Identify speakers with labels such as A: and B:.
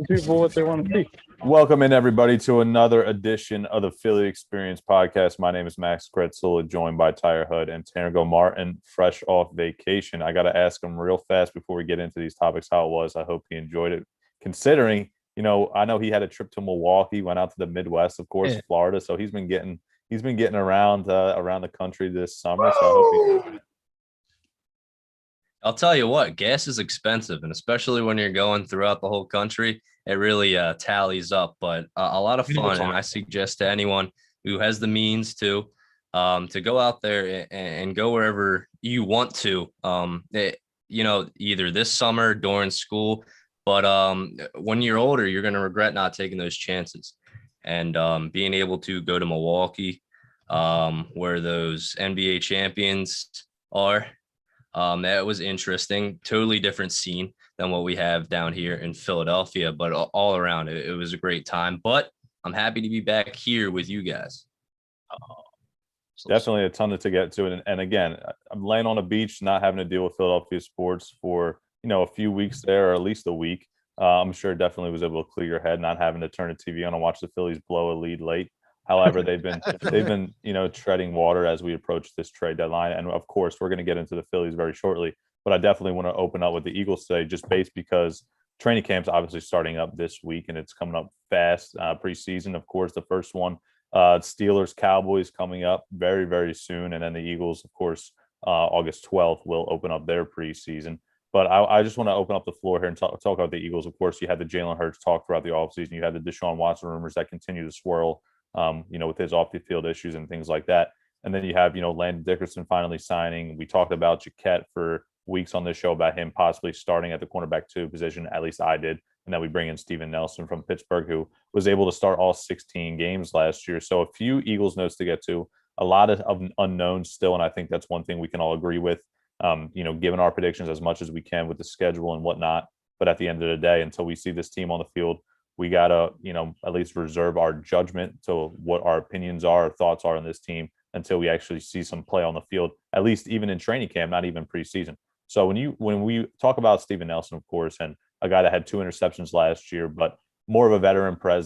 A: people what they want to see.
B: Welcome in, everybody, to another edition of the Philly Experience podcast. My name is Max Kretzel, joined by Tyre Hood and Tanner Martin, fresh off vacation. I got to ask him real fast before we get into these topics how it was. I hope he enjoyed it, considering, I know he had a trip to Milwaukee, went out to the Midwest, of course, Florida. So he's been getting around the country this summer. So I hope he.
C: I'll tell you what, gas is expensive, and especially when you're going throughout the whole country, it really tallies up. But a lot of fun, and I suggest to anyone who has the means to go out there and go wherever you want to. Either this summer during school, but when you're older, you're going to regret not taking those chances. And being able to go to Milwaukee, where those NBA champions are. That was interesting. Totally different scene than what we have down here in Philadelphia, but all around it was a great time. But I'm happy to be back here with you guys.
B: Definitely a ton to get to. And again, I'm laying on a beach, not having to deal with Philadelphia sports for, a few weeks there, or at least a week. I'm sure definitely was able to clear your head, not having to turn the TV on and watch the Phillies blow a lead late. However, they've been treading water as we approach this trade deadline. And of course, we're going to get into the Phillies very shortly. But I definitely want to open up with the Eagles today, just based because training camp's obviously starting up this week and it's coming up fast. Preseason, of course, the first one, Steelers, Cowboys coming up very, very soon. And then the Eagles, of course, August 12th will open up their preseason. But I just want to open up the floor here and talk about the Eagles. Of course, you had the Jalen Hurts talk throughout the offseason. You had the Deshaun Watson rumors that continue to swirl. With his off the field issues and things like that. And then you have, Landon Dickerson finally signing. We talked about Jaquette for weeks on this show about him possibly starting at the cornerback 2 position. At least I did. And then we bring in Steven Nelson from Pittsburgh, who was able to start all 16 games last year. So a few Eagles notes to get to, a lot of unknowns still. And I think that's one thing we can all agree with, given our predictions as much as we can with the schedule and whatnot. But at the end of the day, until we see this team on the field, we got to, at least reserve our judgment to what our opinions are, our thoughts are on this team until we actually see some play on the field, at least even in training camp, not even preseason. So when we talk about Steven Nelson, of course, and a guy that had 2 interceptions last year, but more of a veteran presence,